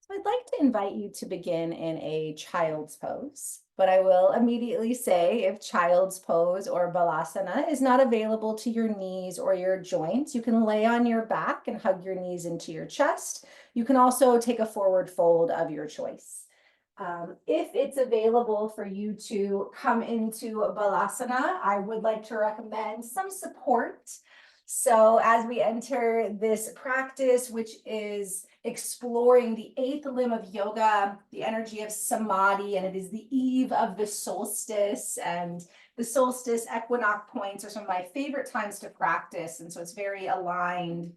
So I'd like to invite you to begin in a child's pose, but I will immediately say if child's pose or balasana is not available to your knees or your joints, you can lay on your back and hug your knees into your chest. You can also take a forward fold of your choice. If it's available for you to come into balasana, I would like to recommend some support. So as we enter this practice, which is exploring the eighth limb of yoga, the energy of samadhi, and it is the eve of the solstice. And the solstice equinox points are some of my favorite times to practice. And so it's very aligned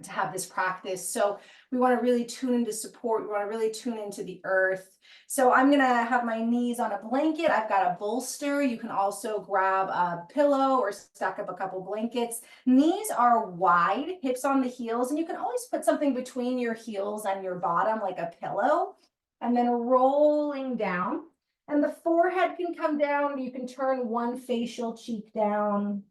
to have this practice. So we want to really tune into support. We want to really tune into the earth. So I'm going to have my knees on a blanket. I've got a bolster. You can also grab a pillow or stack up a couple blankets. Knees are wide, hips on the heels, and you can always put something between your heels and your bottom, like a pillow, and then rolling down. And the forehead can come down. You can turn one facial cheek down.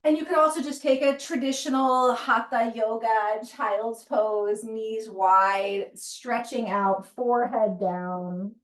And you can also just take a traditional hatha yoga, child's pose, knees wide, stretching out, forehead down.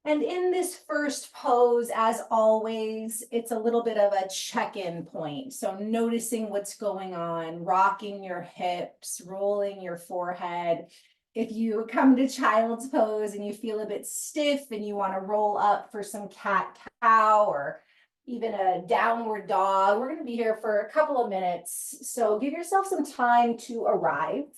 And in this first pose, as always, it's a little bit of a check-in point. So noticing what's going on, rocking your hips, rolling your forehead. If you come to child's pose and you feel a bit stiff and you want to roll up for some cat-cow or even a downward dog, we're going to be here for a couple of minutes. So give yourself some time to arrive.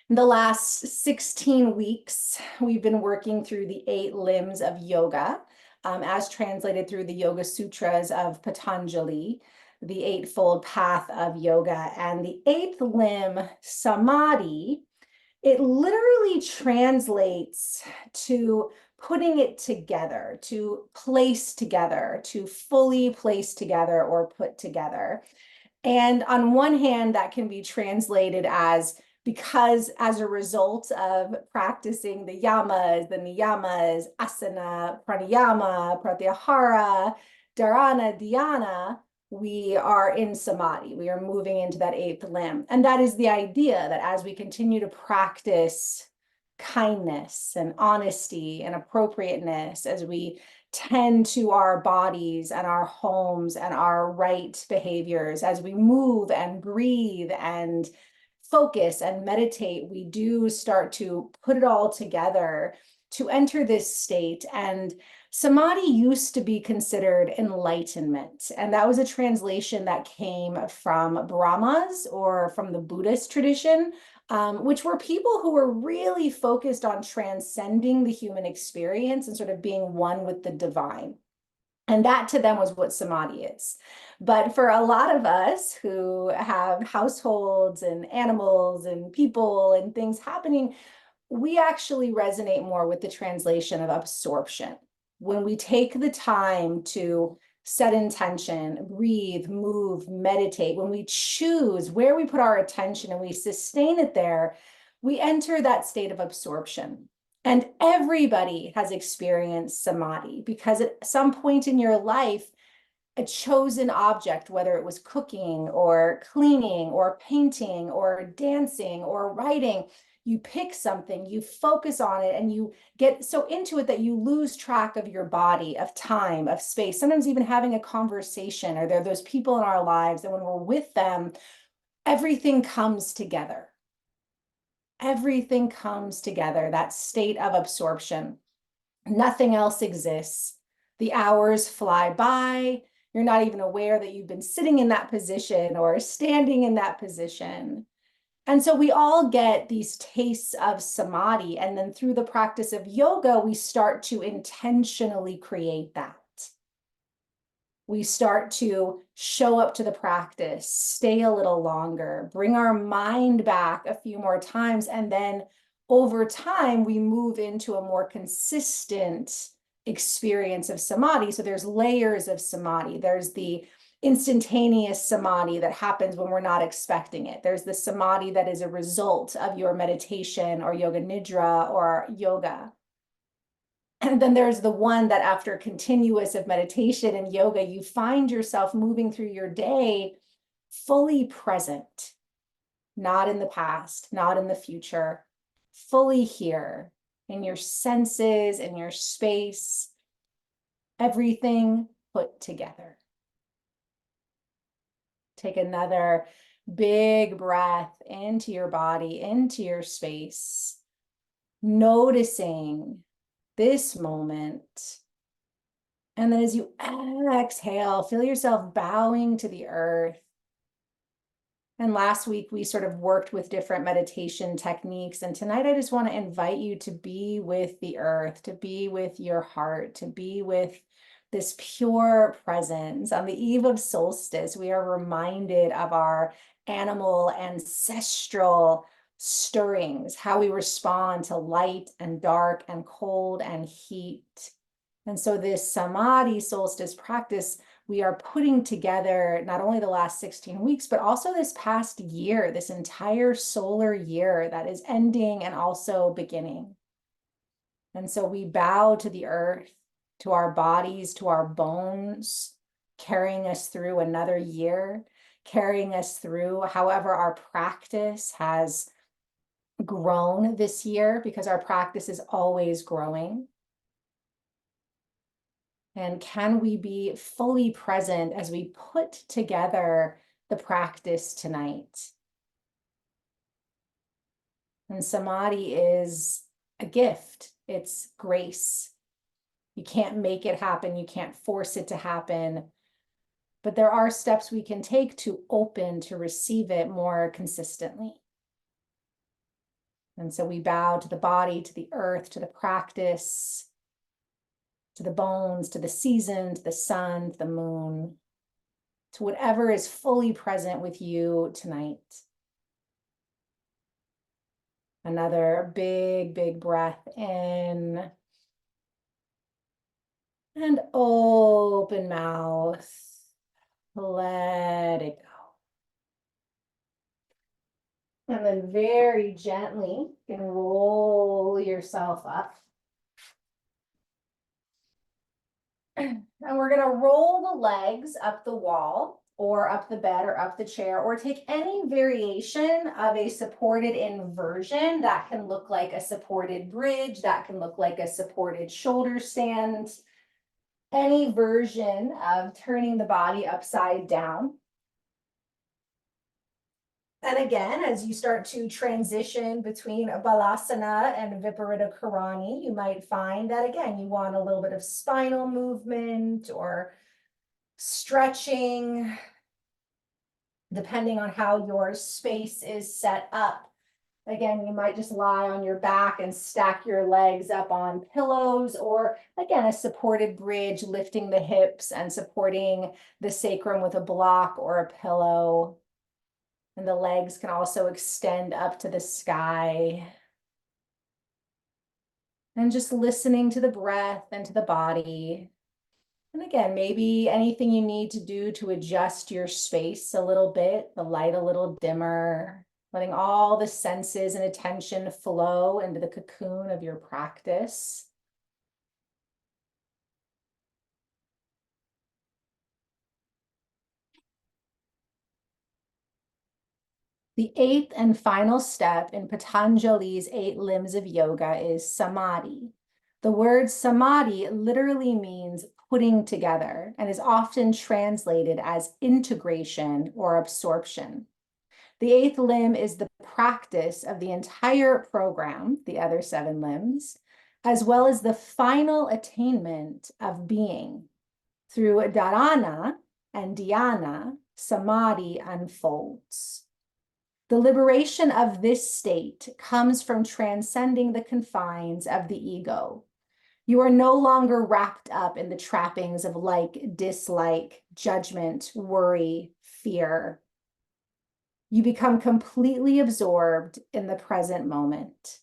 In the last 16 weeks, we've been working through the 8 limbs of yoga, as translated through the Yoga Sutras of Patanjali, the eightfold path of yoga. And the 8th limb, Samadhi, it literally translates to putting it together, to place together, to fully place together or put together. And on one hand, that can be translated as because as a result of practicing the yamas, the niyamas, asana, pranayama, pratyahara, dharana, dhyana, we are in samadhi. We are moving into that 8th limb. And that is the idea that as we continue to practice kindness and honesty and appropriateness, as we tend to our bodies and our homes and our right behaviors, as we move and breathe and focus and meditate, we do start to put it all together to enter this state. And samadhi used to be considered enlightenment. And that was a translation that came from Brahmas or from the Buddhist tradition, which were people who were really focused on transcending the human experience and sort of being one with the divine. And that to them was what samadhi is. But for a lot of us who have households and animals and people and things happening, we actually resonate more with the translation of absorption. When we take the time to set intention, breathe, move, meditate, when we choose where we put our attention and we sustain it there, we enter that state of absorption. And everybody has experienced samadhi because at some point in your life, a chosen object, whether it was cooking or cleaning or painting or dancing or writing, you pick something, you focus on it, and you get so into it that you lose track of your body, of time, of space, sometimes even having a conversation, or there are those people in our lives that when we're with them, everything comes together. Everything comes together, that state of absorption. Nothing else exists. The hours fly by. You're not even aware that you've been sitting in that position or standing in that position. And so we all get these tastes of samadhi. And then through the practice of yoga, we start to intentionally create that. We start to show up to the practice, stay a little longer, bring our mind back a few more times. And then over time, we move into a more consistent experience of samadhi. So there's layers of samadhi. There's the instantaneous samadhi that happens when we're not expecting it. There's the samadhi that is a result of your meditation or yoga nidra or yoga. And then there's the one that after continuous of meditation and yoga, you find yourself moving through your day fully present. not in the past, not in the future, fully here in your senses, in your space, everything put together. Take another big breath into your body, into your space, noticing this moment. And then as you exhale, feel yourself bowing to the earth. And last week, we sort of worked with different meditation techniques. And tonight, I just want to invite you to be with the earth, to be with your heart, to be with this pure presence. On the eve of solstice, we are reminded of our animal ancestral stirrings, how we respond to light and dark and cold and heat. And so this Samadhi solstice practice, we are putting together not only the last 16 weeks, but also this past year, this entire solar year that is ending and also beginning. And so we bow to the earth, to our bodies, to our bones, carrying us through another year, carrying us through however our practice has grown this year, because our practice is always growing. And can we be fully present as we put together the practice tonight? And Samadhi is a gift. It's grace. You can't make it happen. You can't force it to happen. But there are steps we can take to open to receive it more consistently. And so we bow to the body, to the earth, to the practice, to the bones, to the season, to the sun, to the moon, to whatever is fully present with you tonight. Another big, big breath in. And open mouth. Let it go. And then very gently, you can roll yourself up. And we're going to roll the legs up the wall or up the bed or up the chair, or take any variation of a supported inversion. That can look like a supported bridge. That can look like a supported shoulder stand. Any version of turning the body upside down. And again, as you start to transition between Balasana and Viparita Karani, you might find that, again, you want a little bit of spinal movement or stretching, depending on how your space is set up. Again, you might just lie on your back and stack your legs up on pillows, or again, a supported bridge, lifting the hips and supporting the sacrum with a block or a pillow. And the legs can also extend up to the sky. And just listening to the breath and to the body. And again, maybe anything you need to do to adjust your space a little bit, the light a little dimmer, letting all the senses and attention flow into the cocoon of your practice. The eighth and final step in Patanjali's 8 limbs of yoga is Samadhi. The word Samadhi literally means putting together and is often translated as integration or absorption. The 8th limb is the practice of the entire program, the other 7 limbs, as well as the final attainment of being. Through dharana and dhyana, Samadhi unfolds. The liberation of this state comes from transcending the confines of the ego. You are no longer wrapped up in the trappings of like, dislike, judgment, worry, fear. You become completely absorbed in the present moment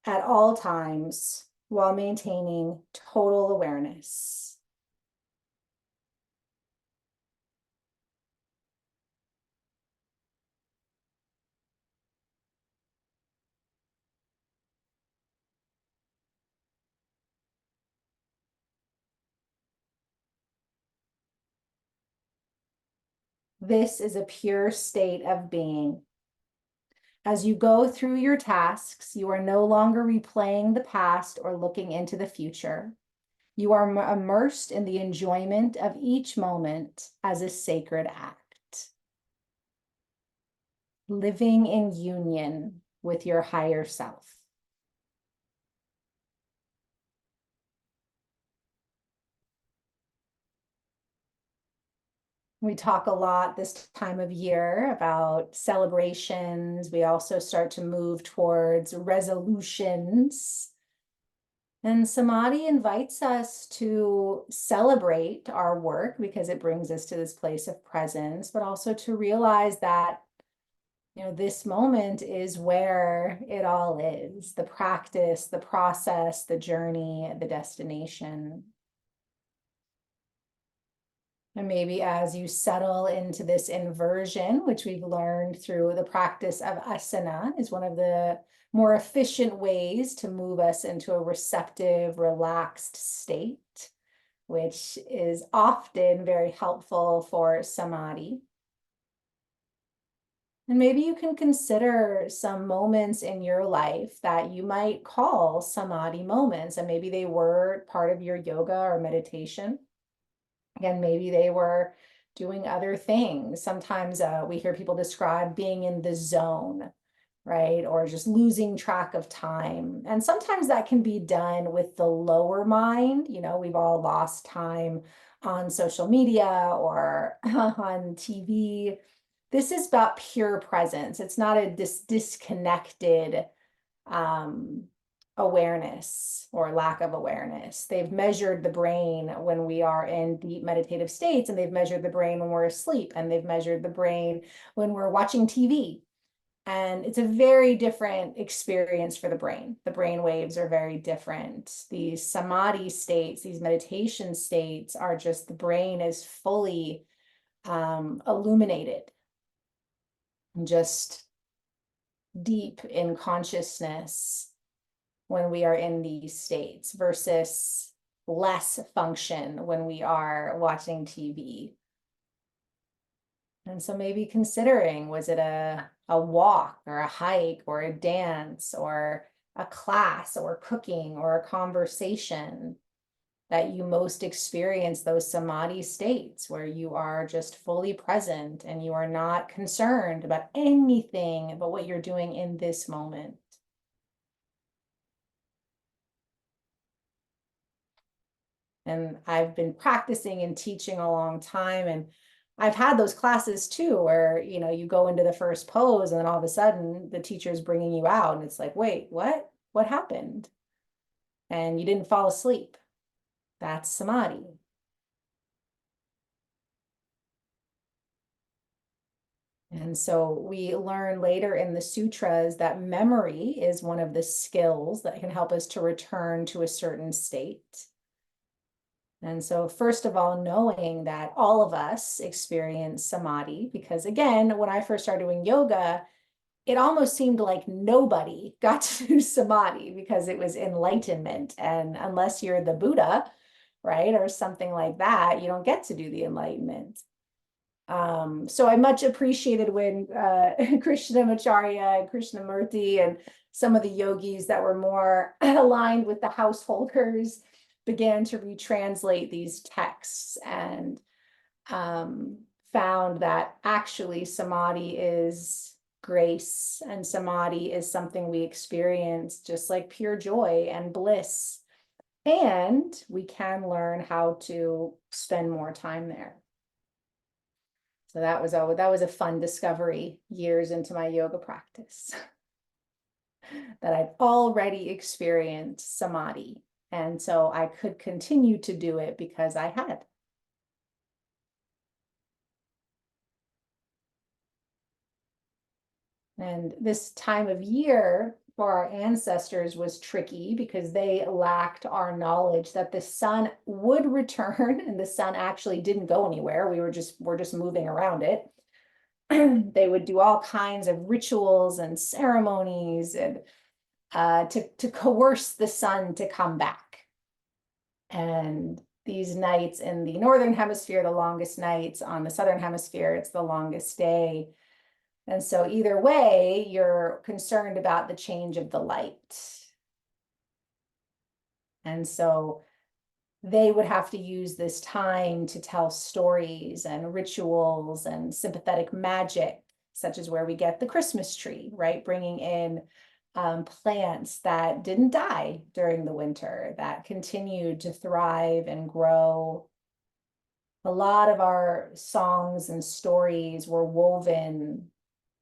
at all times while maintaining total awareness. this is a pure state of being. As you go through your tasks, you are no longer replaying the past or looking into the future. You are immersed in the enjoyment of each moment as a sacred act, living in union with your higher self. We talk a lot this time of year about celebrations. We also start to move towards resolutions. And Samadhi invites us to celebrate our work because it brings us to this place of presence, but also to realize that, this moment is where it all is, the practice, the process, the journey, the destination. And maybe as you settle into this inversion, which we've learned through the practice of asana, is one of the more efficient ways to move us into a receptive, relaxed state, which is often very helpful for samadhi. And maybe you can consider some moments in your life that you might call samadhi moments, and maybe they were part of your yoga or meditation. Again, maybe they were doing other things. Sometimes we hear people describe being in the zone, right? Or just losing track of time. And sometimes that can be done with the lower mind. We've all lost time on social media or on TV. This is about pure presence. It's not a disconnected awareness or lack of awareness. They've measured the brain when we are in deep meditative states, and they've measured the brain when we're asleep, and they've measured the brain when we're watching TV. And it's a very different experience for the brain. The brain waves are very different. These samadhi states, these meditation states are just, the brain is fully illuminated, just deep in consciousness when we are in these states versus less function when we are watching TV. And so maybe considering, was it a walk or a hike or a dance or a class or cooking or a conversation that you most experience those samadhi states where you are just fully present and you are not concerned about anything but what you're doing in this moment. And I've been practicing and teaching a long time, and I've had those classes too, where, you go into the first pose and then all of a sudden the teacher's bringing you out and it's like, wait, what? What happened? And you didn't fall asleep. That's samadhi. And so we learn later in the sutras that memory is one of the skills that can help us to return to a certain state. And so first of all, knowing that all of us experience samadhi, because again, when I first started doing yoga, it almost seemed like nobody got to do samadhi because it was enlightenment. And unless you're the Buddha, right, or something like that, you don't get to do the enlightenment. So I much appreciated when Krishnamacharya and Krishnamurti and some of the yogis that were more aligned with the householders began to retranslate these texts and found that actually samadhi is grace, and samadhi is something we experience just like pure joy and bliss. And we can learn how to spend more time there. So that was a fun discovery years into my yoga practice that I've already experienced samadhi. And so I could continue to do it because I had. And this time of year for our ancestors was tricky because they lacked our knowledge that the sun would return, and the sun actually didn't go anywhere. We're just moving around it. They would do all kinds of rituals and ceremonies and to coerce the sun to come back. And these nights in the northern hemisphere, the longest nights. On the southern hemisphere, it's the longest day. And so either way, you're concerned about the change of the light. And so they would have to use this time to tell stories and rituals and sympathetic magic, such as where we get the Christmas tree, right? Bringing in plants that didn't die during the winter, that continued to thrive and grow. A lot of our songs and stories were woven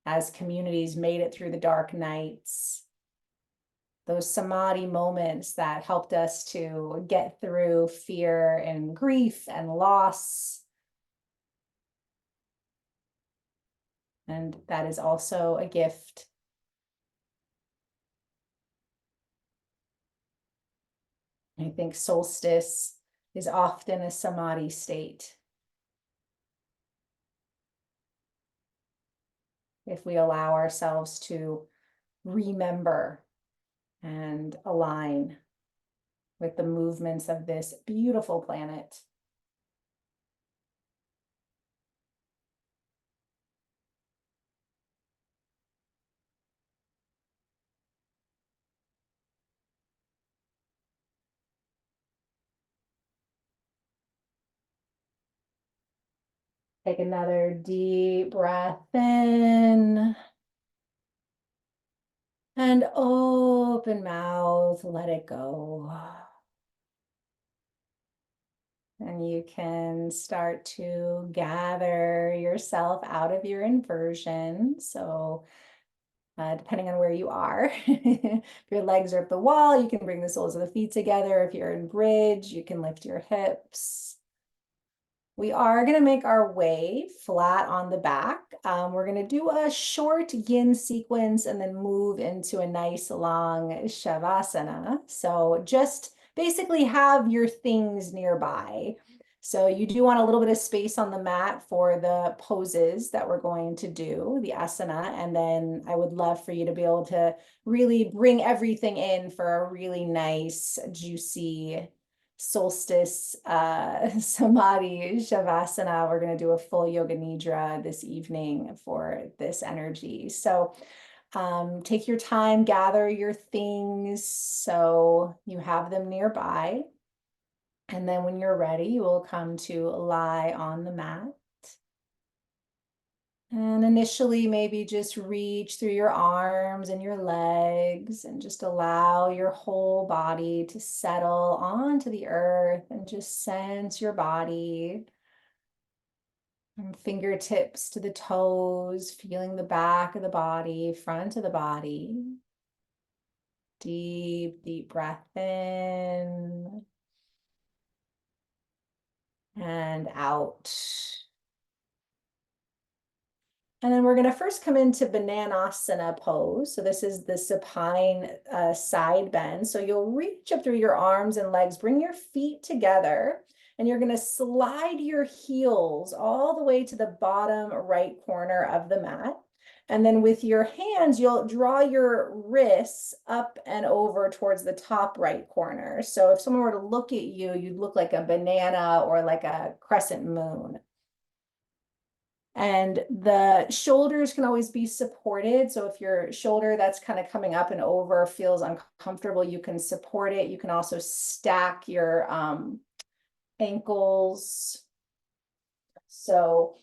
as communities made it through the dark nights. Those Samadhi moments that helped us to get through fear and grief and loss. And that is also a gift. I think solstice is often a Samadhi state. If we allow ourselves to remember and align with the movements of this beautiful planet. Take another deep breath in. And open mouth, let it go. And you can start to gather yourself out of your inversion. So depending on where you are, if your legs are at the wall, you can bring the soles of the feet together. If you're in bridge, you can lift your hips. We are going to make our way flat on the back. We're going to do a short yin sequence and then move into a nice long shavasana. So just basically have your things nearby. So you do want a little bit of space on the mat for the poses that we're going to do, the asana. And then I would love for you to be able to really bring everything in for a really nice, juicy solstice samadhi shavasana. We're going to do a full yoga nidra this evening for this energy. So take your time, gather your things so you have them nearby. And then when you're ready, you will come to lie on the mat. And initially, maybe just reach through your arms and your legs and just allow your whole body to settle onto the earth and just sense your body. From fingertips to the toes, feeling the back of the body, front of the body. Deep, deep breath in and out. And then we're going to first come into Bananasana pose. So this is the supine side bend. So you'll reach up through your arms and legs, bring your feet together, and you're going to slide your heels all the way to the bottom right corner of the mat. And then with your hands, you'll draw your wrists up and over towards the top right corner. So if someone were to look at you, you'd look like a banana or like a crescent moon. And the shoulders can always be supported. So if your shoulder that's kind of coming up and over feels uncomfortable, you can support it. You can also stack your ankles. So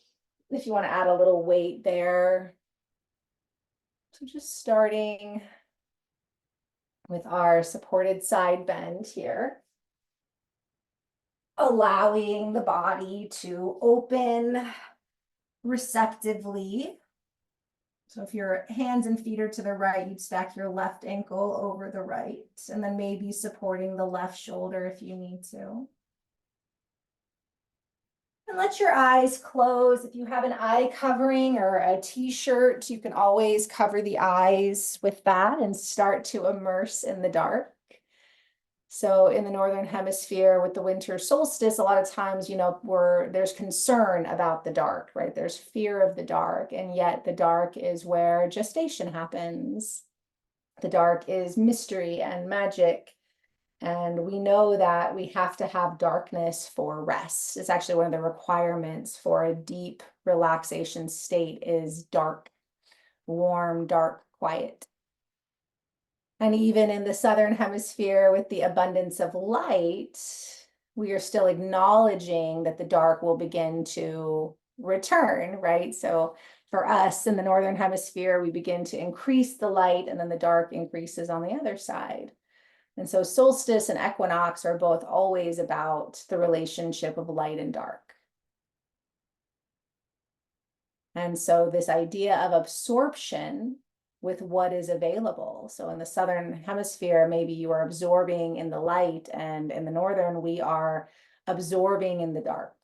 if you want to add a little weight there. So just starting with our supported side bend here. Allowing the body to open receptively. So if your hands and feet are to the right, you'd stack your left ankle over the right, and then maybe supporting the left shoulder if you need to. And let your eyes close. If you have an eye covering or a t-shirt, you can always cover the eyes with that and start to immerse in the dark. So in the Northern Hemisphere with the winter solstice, a lot of times, there's concern about the dark, right? There's fear of the dark, and yet the dark is where gestation happens. The dark is mystery and magic And we know that we have to have darkness for rest. It's actually one of the requirements for a deep relaxation state is dark, warm, dark, quiet. And even in the southern hemisphere with the abundance of light, we are still acknowledging that the dark will begin to return, right? So for us in the northern hemisphere, we begin to increase the light and then the dark increases on the other side. And so solstice and equinox are both always about the relationship of light and dark. And so this idea of absorption with what is available. So in the southern hemisphere, maybe you are absorbing in the light, and in the northern, we are absorbing in the dark.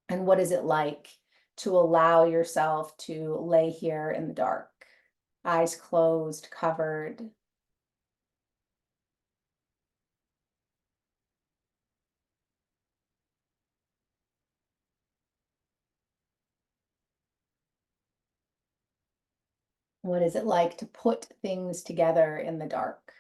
And what is it like to allow yourself to lay here in the dark, eyes closed, covered? What is it like to put things together in the dark?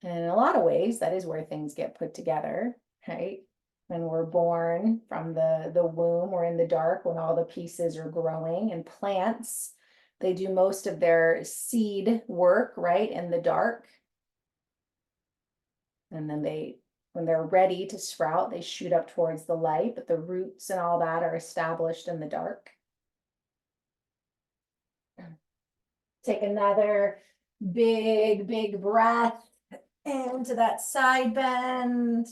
And in a lot of ways, that is where things get put together, right? When we're born from the womb, we're in the dark when all the pieces are growing. And plants, they do most of their seed work, right, in the dark. And then when they're ready to sprout, they shoot up towards the light, but the roots and all that are established in the dark. Take another big breath into that side bend.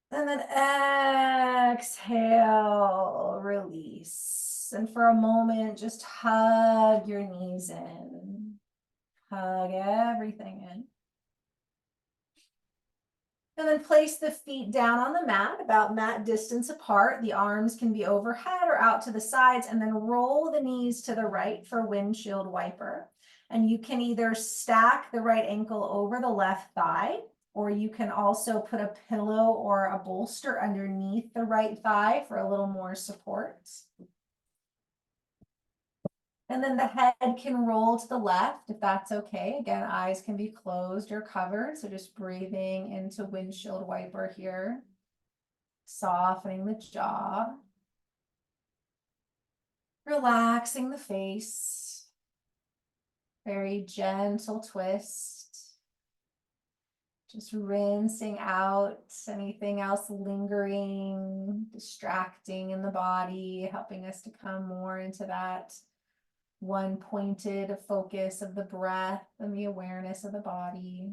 And then exhale, release. And for a moment, just hug your knees in. Hug everything in. And then place the feet down on the mat, about mat distance apart. The arms can be overhead or out to the sides, and then roll the knees to the right for windshield wiper. And you can either stack the right ankle over the left thigh, or you can also put a pillow or a bolster underneath the right thigh for a little more support. And then the head can roll to the left if that's okay. Again, eyes can be closed or covered. So just breathing into windshield wiper here. Softening the jaw. Relaxing the face. Very gentle twist. Just rinsing out anything else lingering, distracting in the body, helping us to come more into that one pointed focus of the breath and the awareness of the body.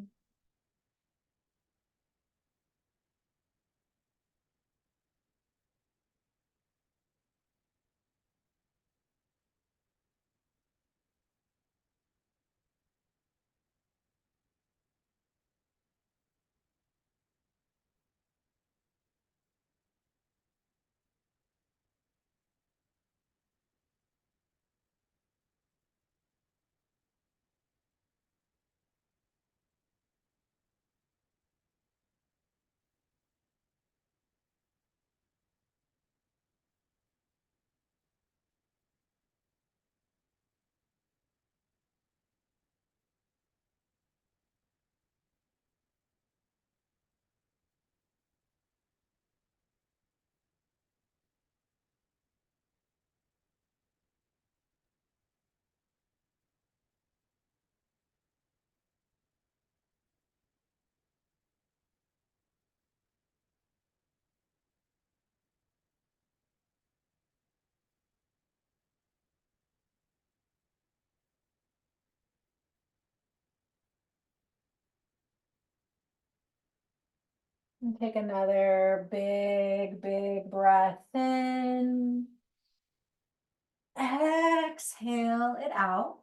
And take another big breath in. Exhale it out.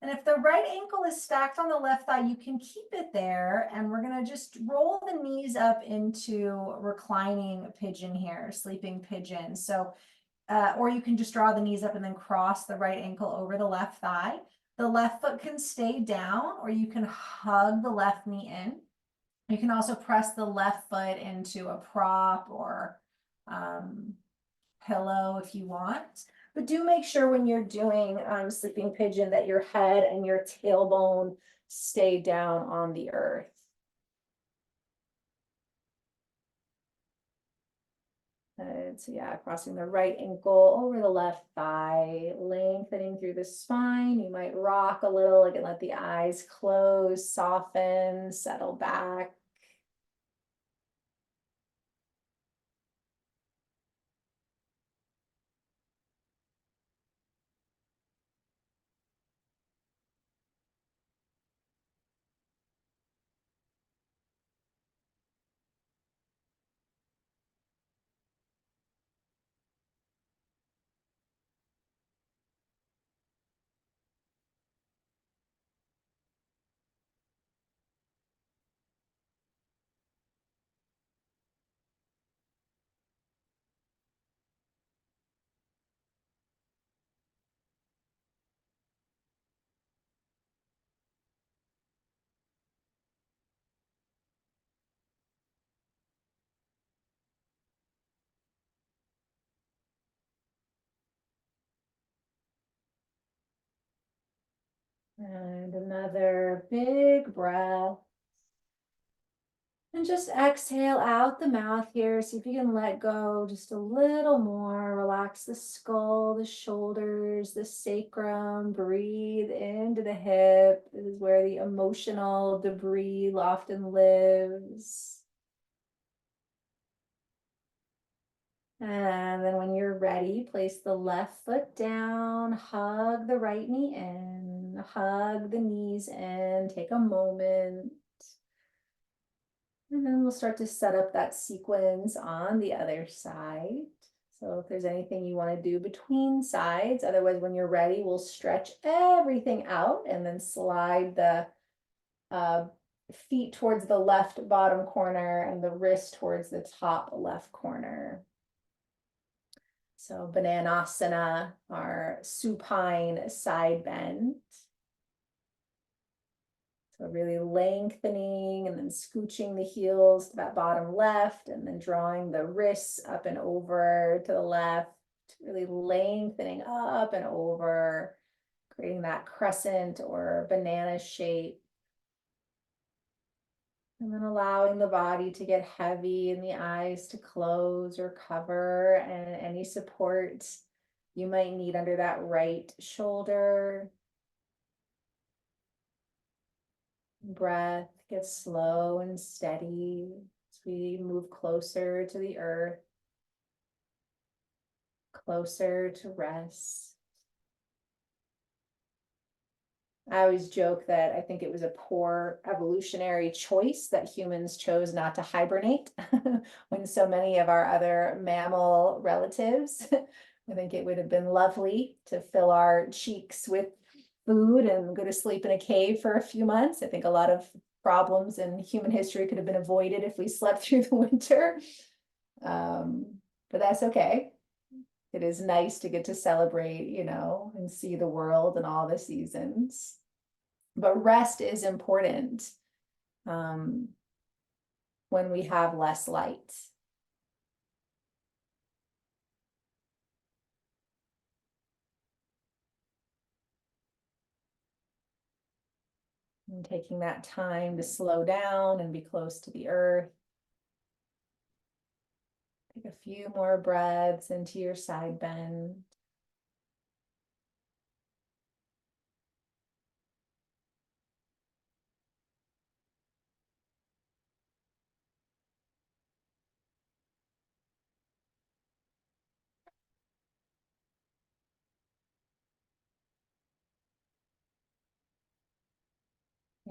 And if the right ankle is stacked on the left thigh, you can keep it there. And we're going to just roll the knees up into reclining pigeon here, sleeping pigeon. So, or you can just draw the knees up and then cross the right ankle over the left thigh. The left foot can stay down, or you can hug the left knee in. You can also press the left foot into a prop or pillow if you want. But do make sure when you're doing sleeping pigeon that your head and your tailbone stay down on the earth. So yeah, crossing the right ankle over the left thigh, lengthening through the spine. You might rock a little, again, let the eyes close, soften, settle back. And another big breath. And just exhale out the mouth here. See if you can let go just a little more. Relax the skull, the shoulders, the sacrum. Breathe into the hip. This is where the emotional debris often lives. And then when you're ready, place the left foot down, hug the right knee in, hug the knees in, take a moment. And then we'll start to set up that sequence on the other side. So if there's anything you want to do between sides, otherwise when you're ready, we'll stretch everything out and then slide the feet towards the left bottom corner and the wrist towards the top left corner. So Bananasana, our supine side bend. So really lengthening and then scooching the heels to that bottom left and then drawing the wrists up and over to the left, really lengthening up and over, creating that crescent or banana shape. And then allowing the body to get heavy and the eyes to close or cover, and any support you might need under that right shoulder. Breath gets slow and steady as we move closer to the earth, closer to rest. I always joke that I think it was a poor evolutionary choice that humans chose not to hibernate when so many of our other mammal relatives. I think it would have been lovely to fill our cheeks with food and go to sleep in a cave for a few months. I think a lot of problems in human history could have been avoided if we slept through the winter. But that's okay. It is nice to get to celebrate, and see the world and all the seasons. But rest is important when we have less light. And taking that time to slow down and be close to the earth. Take a few more breaths into your side bend.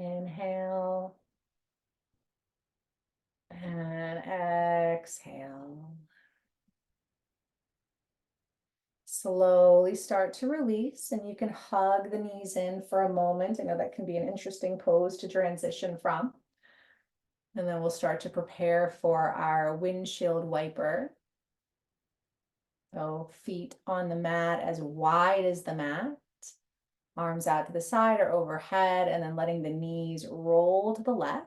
Inhale and exhale. Slowly start to release, and you can hug the knees in for a moment. I know that can be an interesting pose to transition from. And then we'll start to prepare for our windshield wiper. So feet on the mat as wide as the mat, arms out to the side or overhead, and then letting the knees roll to the left.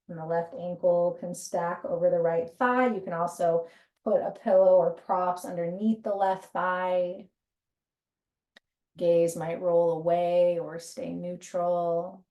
And the left ankle can stack over the right thigh. You can also put a pillow or props underneath the left thigh. Gaze might roll away or stay neutral.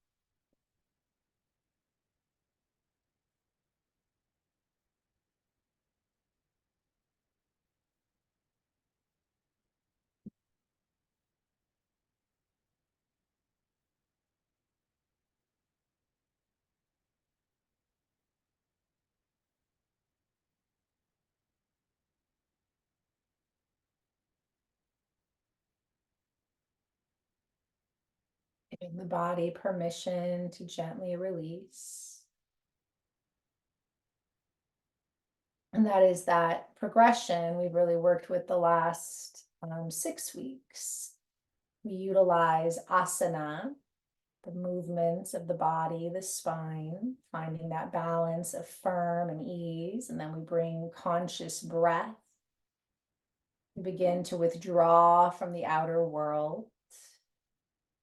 Giving the body permission to gently release. And that is that progression we've really worked with the last 6 weeks. We utilize asana, the movements of the body, the spine, finding that balance of firm and ease. And then we bring conscious breath. We begin to withdraw from the outer world.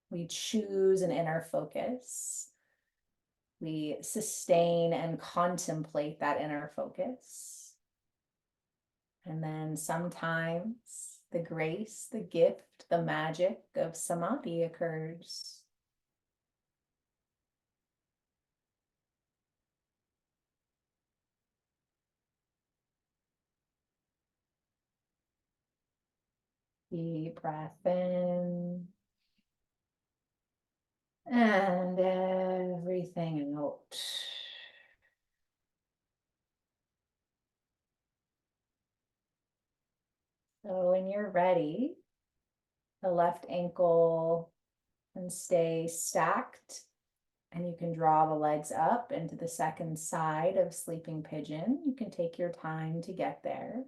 We choose an inner focus. We sustain and contemplate that inner focus. And then sometimes the grace, the gift, the magic of samadhi occurs. Deep breath in. And everything out. So when you're ready, the left ankle can stay stacked, and you can draw the legs up into the second side of sleeping pigeon. You can take your time to get there.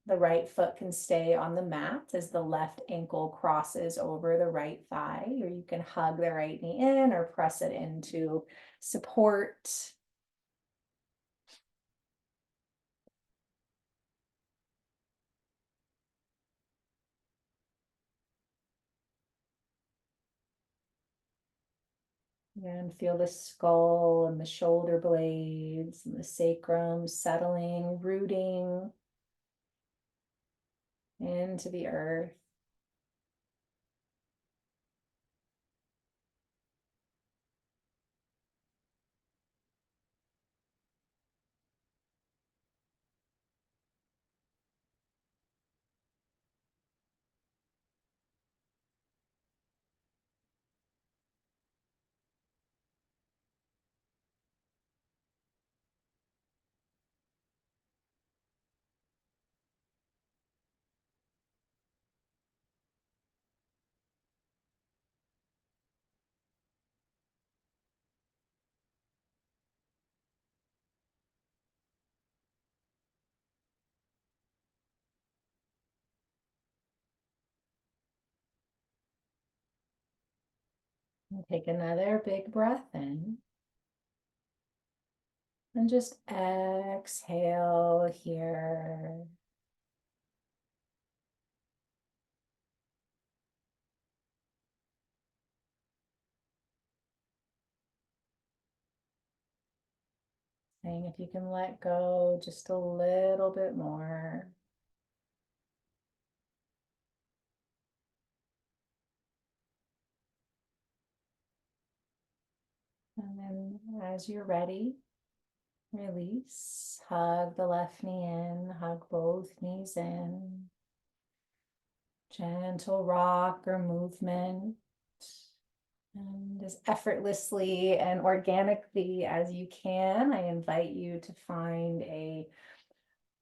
The right foot can stay on the mat as the left ankle crosses over the right thigh, or you can hug the right knee in or press it into support. And feel the skull and the shoulder blades and the sacrum settling, rooting into the earth. And take another big breath in. And just exhale here. Saying if you can let go just a little bit more. And then as you're ready, release. Hug the left knee in, hug both knees in. Gentle rock or movement. And as effortlessly and organically as you can, I invite you to find a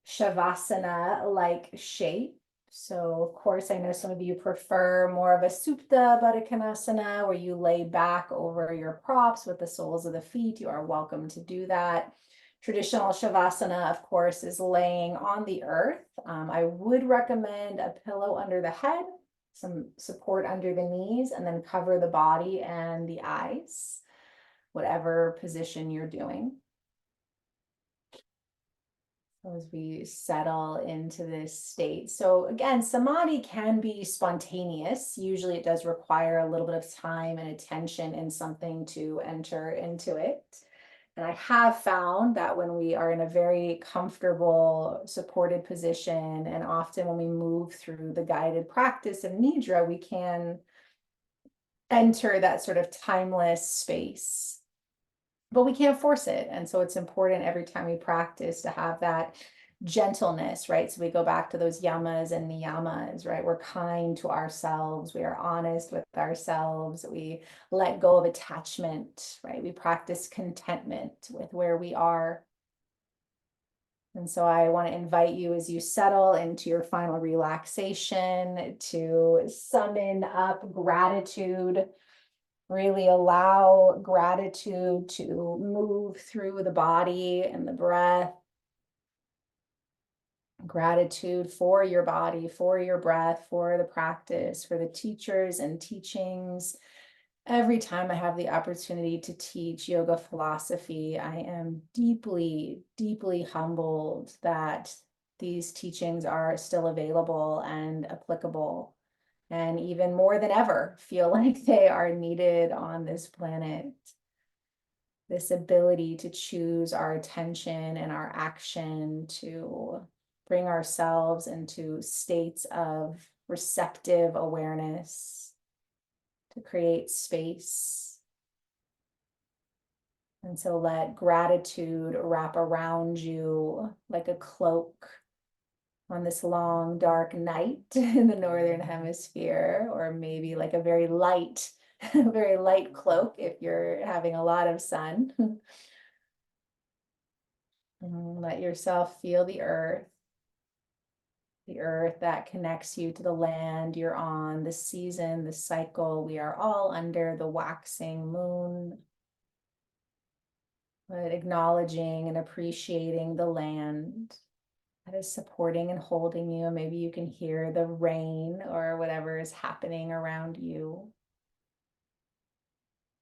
Shavasana-like shape. So of course, I know some of you prefer more of a Supta Baddha Konasana, where you lay back over your props with the soles of the feet. You are welcome to do that. Traditional Shavasana, of course, is laying on the earth. I would recommend a pillow under the head, some support under the knees, and then cover the body and the eyes, whatever position you're doing. As we settle into this state. So again, samadhi can be spontaneous. Usually it does require a little bit of time and attention in something to enter into it. And I have found that when we are in a very comfortable, supported position, and often when we move through the guided practice of Nidra, we can enter that sort of timeless space, but we can't force it. And so it's important every time we practice to have that gentleness, right? So we go back to those yamas and niyamas, right? We're kind to ourselves. We are honest with ourselves. We let go of attachment, right? We practice contentment with where we are. And so I want to invite you as you settle into your final relaxation to summon up gratitude. Really allow gratitude to move through the body and the breath. Gratitude for your body, for your breath, for the practice, for the teachers and teachings. Every time I have the opportunity to teach yoga philosophy, I am deeply, deeply humbled that these teachings are still available and applicable, and even more than ever, feel like they are needed on this planet. This ability to choose our attention and our action to bring ourselves into states of receptive awareness, to create space. And so let gratitude wrap around you like a cloak on this long, dark night in the Northern Hemisphere, or maybe like a very light, very light cloak if you're having a lot of sun. Let yourself feel the earth that connects you to the land you're on, the season, the cycle. We are all under the waxing moon. But acknowledging and appreciating the land that is supporting and holding you. Maybe you can hear the rain or whatever is happening around you.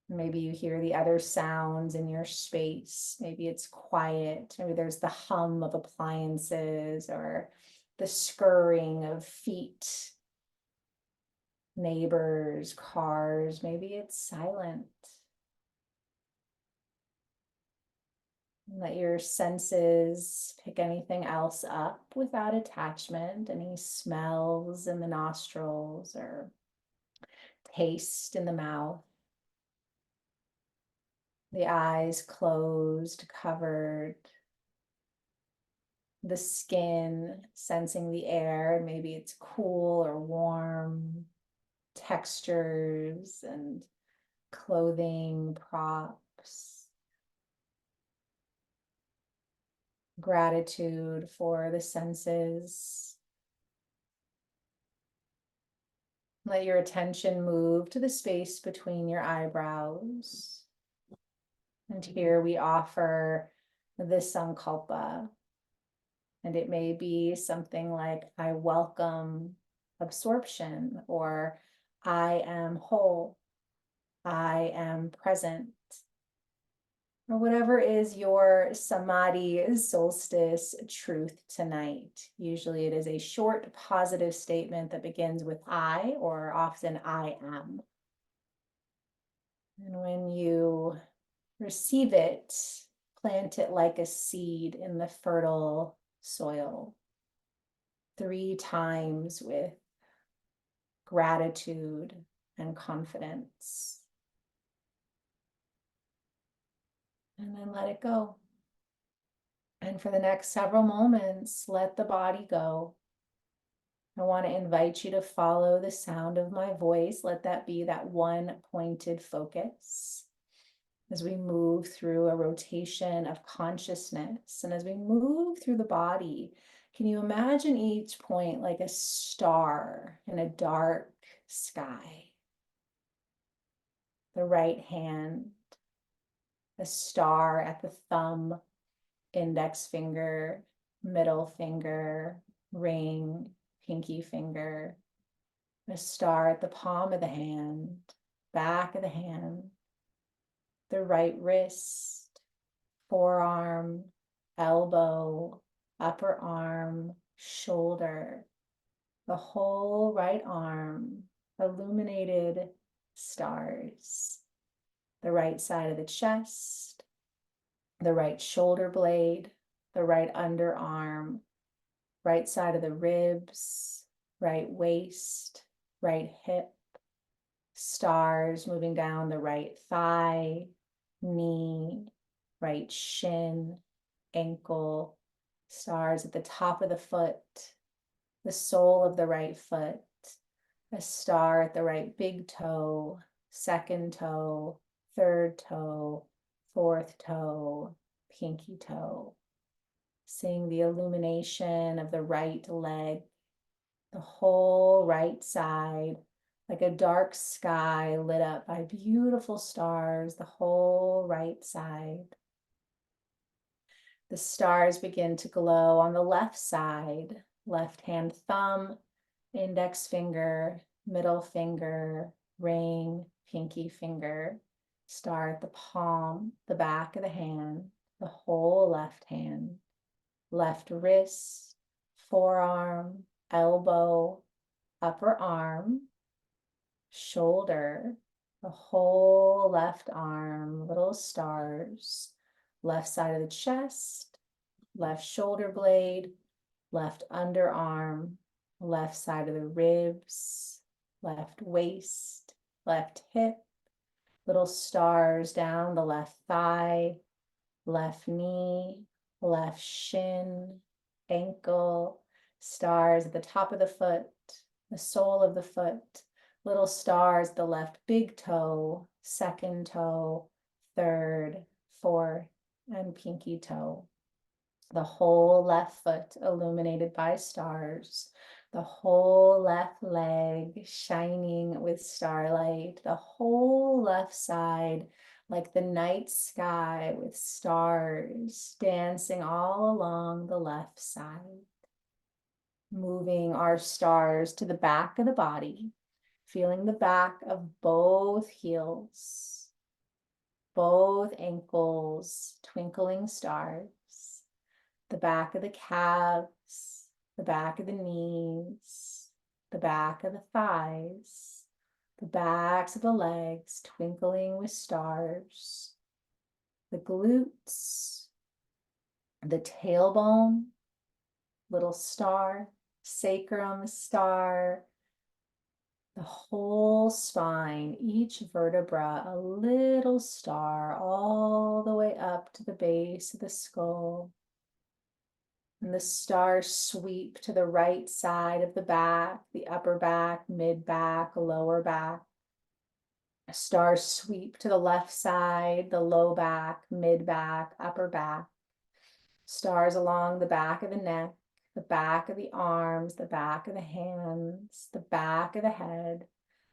Maybe you hear the other sounds in your space. Maybe it's quiet. Maybe there's the hum of appliances or the scurrying of feet, neighbors, cars. Maybe it's silent. Let your senses pick anything else up without attachment, any smells in the nostrils or taste in the mouth. The eyes closed, covered. The skin, sensing the air, maybe it's cool or warm. Textures and clothing props. Gratitude for the senses. Let your attention move to the space between your eyebrows. And here we offer the sankalpa. And it may be something like, I welcome absorption, or I am whole, I am present, or whatever is your Samadhi solstice truth tonight. Usually it is a short positive statement that begins with I, or often I am. And when you receive it, plant it like a seed in the fertile soil 3 times with gratitude and confidence. And then let it go. And for the next several moments, let the body go. I want to invite you to follow the sound of my voice. Let that be that one pointed focus as we move through a rotation of consciousness. And as we move through the body, can you imagine each point like a star in a dark sky? The right hand, a star at the thumb, index finger, middle finger, ring, pinky finger, a star at the palm of the hand, back of the hand, the right wrist, forearm, elbow, upper arm, shoulder, the whole right arm, illuminated stars, the right side of the chest, the right shoulder blade, the right underarm, right side of the ribs, right waist, right hip, stars moving down the right thigh, knee, right shin, ankle, stars at the top of the foot, the sole of the right foot, a star at the right big toe, second toe, third toe, fourth toe, pinky toe. Seeing the illumination of the right leg, the whole right side, like a dark sky lit up by beautiful stars, the whole right side. The stars begin to glow on the left side, left hand thumb, index finger, middle finger, ring, pinky finger, star at the palm, the back of the hand, the whole left hand, left wrist, forearm, elbow, upper arm, shoulder, the whole left arm, little stars, left side of the chest, left shoulder blade, left underarm, left side of the ribs, left waist, left hip, little stars down the left thigh, left knee, left shin, ankle, stars at the top of the foot, the sole of the foot, little stars, the left big toe, second toe, third, fourth, and pinky toe. The whole left foot illuminated by stars, the whole left leg shining with starlight, the whole left side like the night sky with stars dancing all along the left side. Moving our stars to the back of the body, feeling the back of both heels, both ankles, twinkling stars, the back of the calves, the back of the knees, the back of the thighs, the backs of the legs twinkling with stars, the glutes, the tailbone, little star, sacrum star, the whole spine, each vertebra, a little star all the way up to the base of the skull. And the stars sweep to the right side of the back, the upper back, mid back, lower back. Stars sweep to the left side, the low back, mid back, upper back. Stars along the back of the neck, the back of the arms, the back of the hands, the back of the head,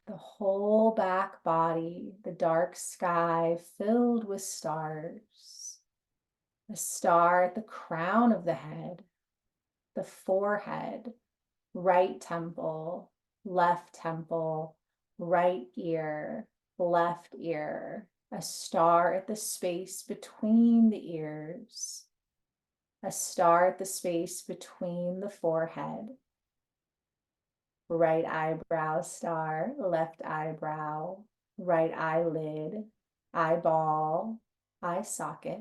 the whole back body, the dark sky filled with stars. A star at the crown of the head, the forehead, right temple, left right ear, left ear, a star at the space between the ears, a star at the space between the forehead, right eyebrow star, left eyebrow, right eyelid, eyeball, eye socket,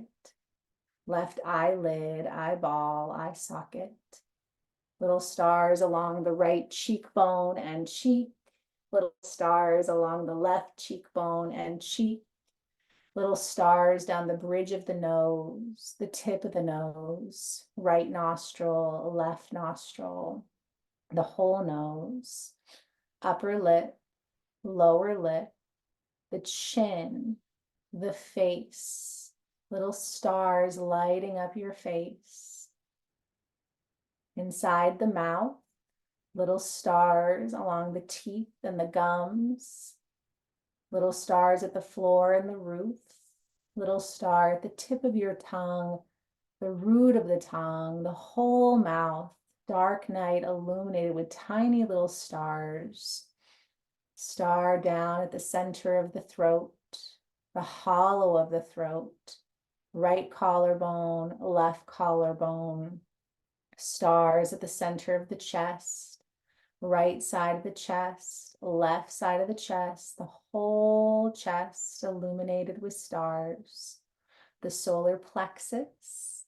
left eyelid, eyeball, eye socket. Little stars along the right cheekbone and cheek, little stars along the left cheekbone and cheek, little stars down the bridge of the nose, the tip of the nose, right nostril, left nostril, the whole nose, upper lip, lower lip, the chin, the face, little stars lighting up your face. Inside the mouth, little stars along the teeth and the gums, little stars at the floor and the roof, little star at the tip of your tongue, the root of the tongue, the whole mouth, dark night illuminated with tiny little stars. Star down at the center of the throat, the hollow of the throat, right collarbone, left collarbone, stars at the center of the chest, right side of the chest, left side of the chest, the whole chest illuminated with stars, the solar plexus,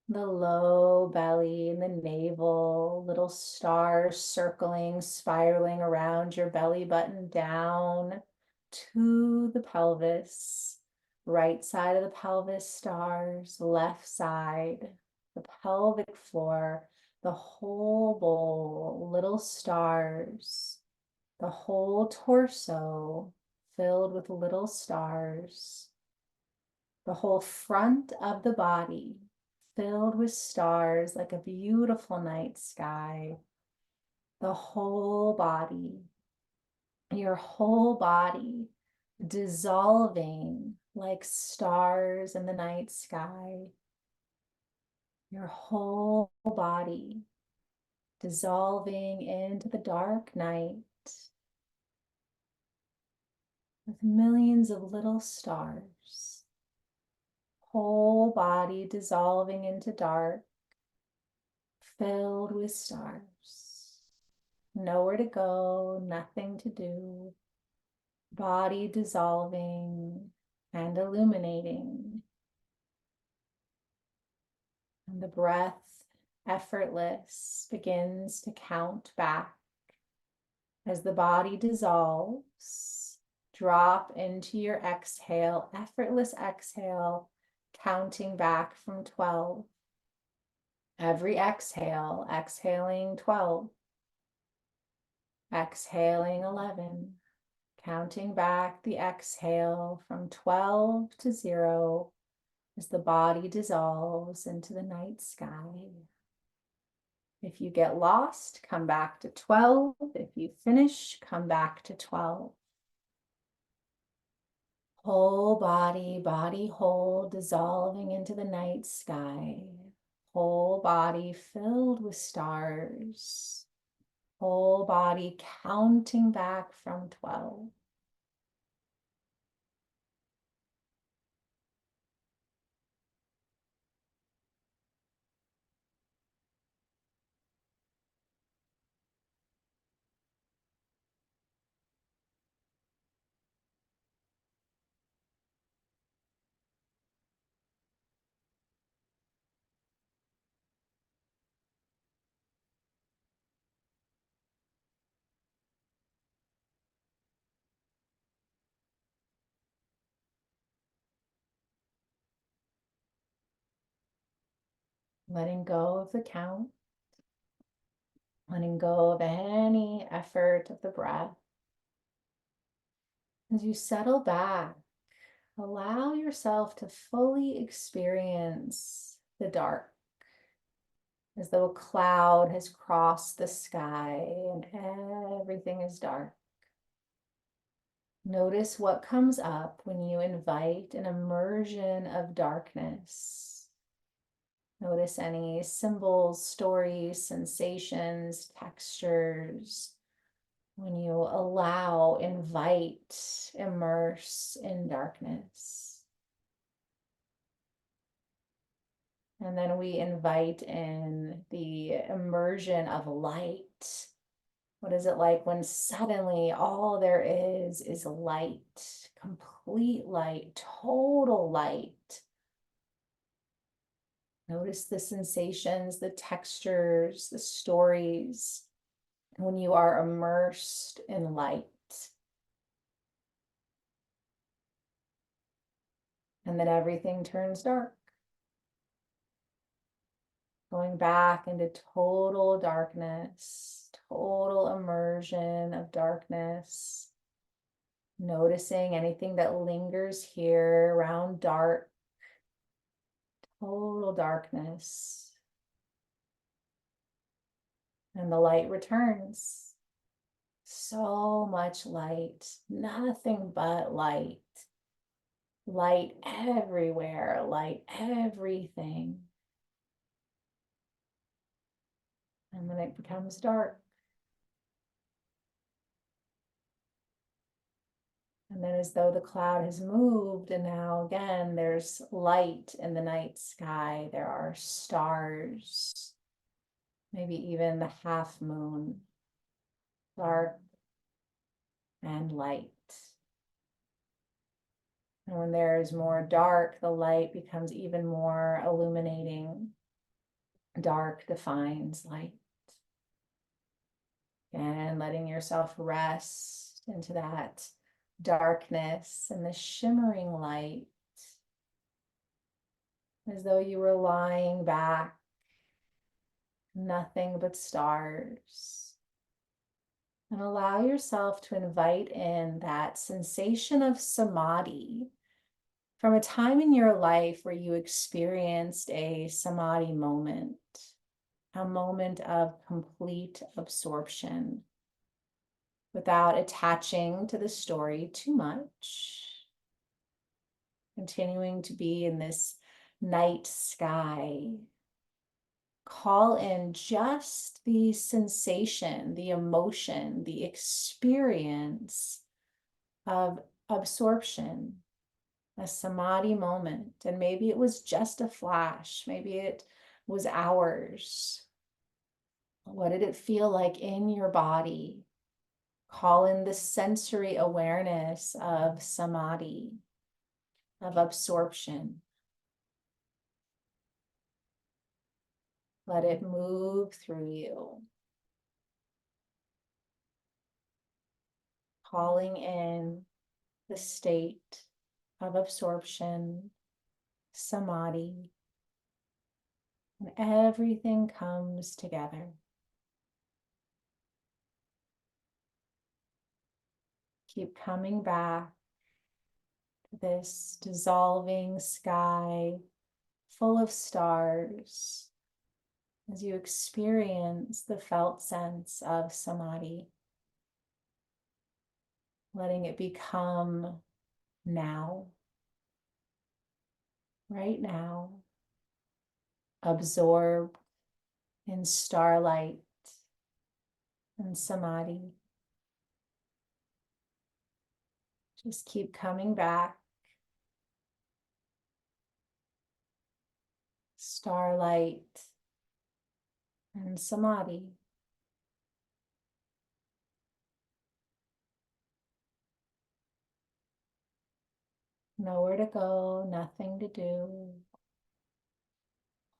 the low belly and the navel, little stars circling, spiraling around your belly button down to the pelvis. Right side of the pelvis, stars, left side, the pelvic floor, the whole bowl, little stars, the whole torso filled with little stars, the whole front of the body filled with stars like a beautiful night sky, the whole body, your whole body dissolving like stars in the night sky, your whole body dissolving into the dark night with millions of little stars, whole body dissolving into dark, filled with stars. Nowhere to go, nothing to do. Body dissolving and illuminating. And the breath, effortless, begins to count back. As the body dissolves, drop into your exhale, effortless exhale, counting back from 12. Every exhale, exhaling 12, exhaling 11, counting back the exhale from 12 to 0 as the body dissolves into the night sky. If you get lost, come back to 12. If you finish, come back to 12. Whole body, body whole, dissolving into the night sky. Whole body filled with stars. Whole body counting back from 12. Letting go of the count. Letting go of any effort of the breath. As you settle back, allow yourself to fully experience the dark, as though a cloud has crossed the sky and everything is dark. Notice what comes up when you invite an immersion of darkness. Notice any symbols, stories, sensations, textures. When you allow, invite, immerse in darkness. And then we invite in the immersion of light. What is it like when suddenly all there is light, complete light, total light? Notice the sensations, the textures, the stories when you are immersed in light. And then everything turns dark. Going back into total darkness, total immersion of darkness. Noticing anything that lingers here around dark, total darkness. And the light returns. So much light, nothing but light. Light everywhere, light everything. And then it becomes dark. And then as though the cloud has moved, and now again, there's light in the night sky. There are stars, maybe even the half moon, dark and light. And when there is more dark, the light becomes even more illuminating. Dark defines light. And letting yourself rest into that darkness and the shimmering light, as though you were lying back, nothing but stars. And allow yourself to invite in that sensation of samadhi from a time in your life where you experienced a samadhi moment, a moment of complete absorption without attaching to the story too much. Continuing to be in this night sky. Call in just the sensation, the emotion, the experience of absorption, a samadhi moment. And maybe it was just a flash, maybe it was hours. What did it feel like in your body? Call in the sensory awareness of samadhi, of absorption. Let it move through you. Calling in the state of absorption, samadhi, and everything comes together. Keep coming back to this dissolving sky full of stars as you experience the felt sense of samadhi, letting it become now, right now, absorbed in starlight and samadhi. Just keep coming back. Starlight and samadhi. Nowhere to go, nothing to do.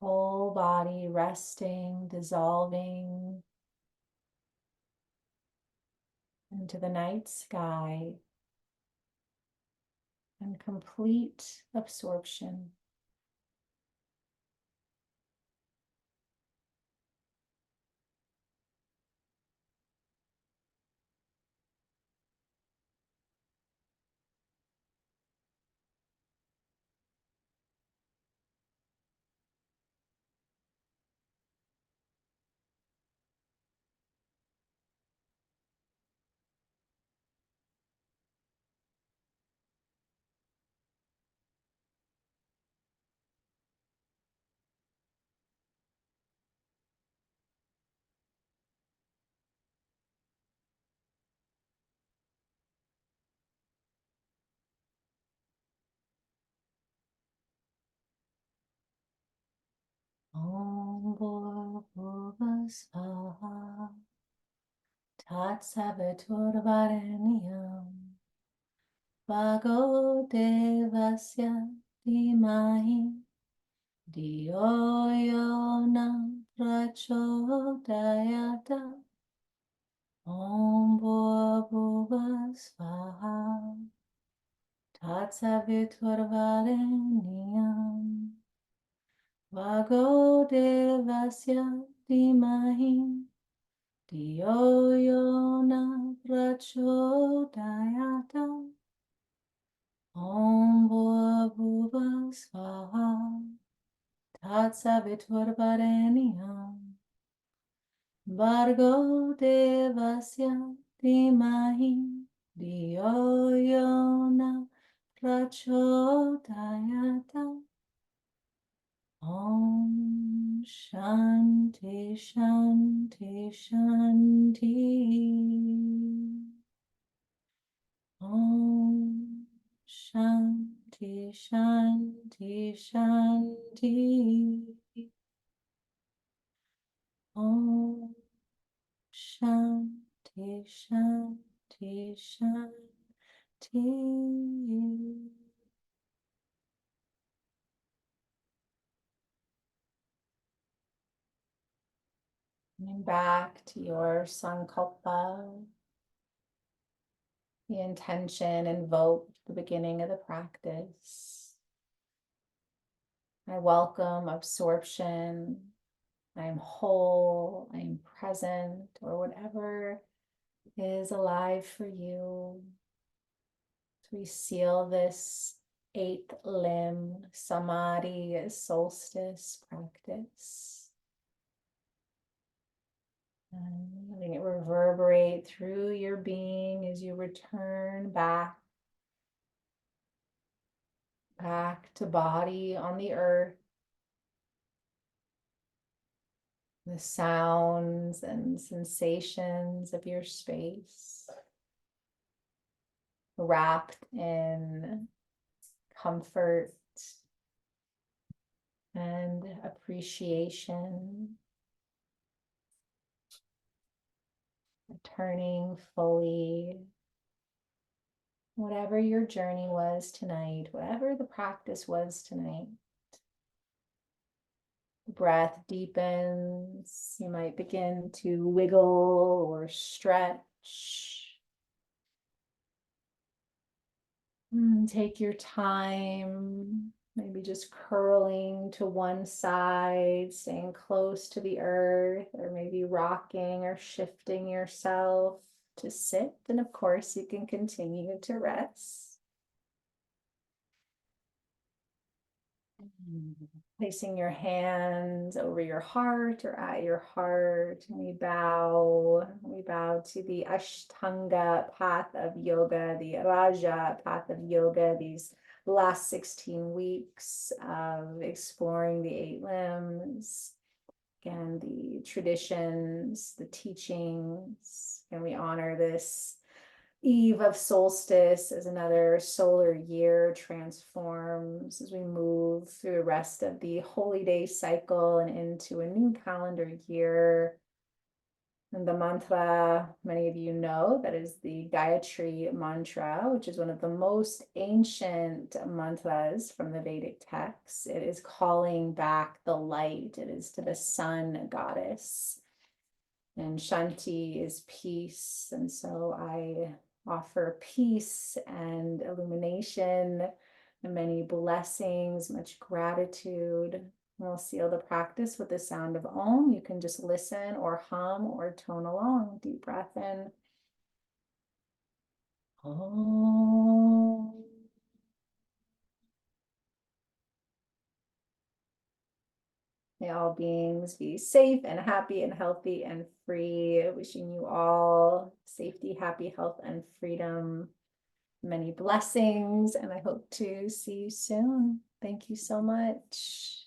Whole body resting, dissolving into the night sky and complete absorption. Om Bhurabhuva Svaha Tatsaviturvarenyam Bhago Devasya Dhimahi Dhiyo Yona Prachodayata. Om Bhurabhuva Svaha Tatsaviturvarenyam Bhago Devasya Dhimahi Dhiyo Yona Prachodayata. Om Bhurabhuva Svaha Tatsaviturvarenyam Bhargo Devasya Dhimahi Dhiyo Yona Prachodayata. Om Shanti Shanti Shanti. Om Shanti Shanti Shanti. Om Shanti Shanti Shanti. Coming back to your sankalpa, the intention invoked at the beginning of the practice. I welcome absorption. I am whole, I am present, or whatever is alive for you. So we seal this 8th limb Samadhi solstice practice. And letting it reverberate through your being as you return back to body on the earth. The sounds and sensations of your space, wrapped in comfort and appreciation, returning fully. Whatever your journey was tonight, whatever the practice was tonight, the breath deepens. You might begin to wiggle or stretch. Take your time, maybe just curling to one side, staying close to the earth, or maybe rocking or shifting yourself to sit. And of course, you can continue to rest. Placing your hands over your heart or at your heart. And we bow to the Ashtanga path of yoga, the Raja path of yoga, these last 16 weeks of exploring the 8 limbs. Again, the traditions, the teachings, and we honor this eve of solstice as another solar year transforms as we move through the rest of the holy day cycle and into a new calendar year. And the mantra, many of you know, that is the Gayatri mantra, which is one of the most ancient mantras from the Vedic texts. It is calling back the light. It is to the sun goddess. And Shanti is peace. And so I offer peace and illumination and many blessings, much gratitude. We'll seal the practice with the sound of Om. You can just listen or hum or tone along. Deep breath in. Om. May all beings be safe and happy and healthy and free. Wishing you all safety, happy, health, and freedom. Many blessings, and I hope to see you soon. Thank you so much.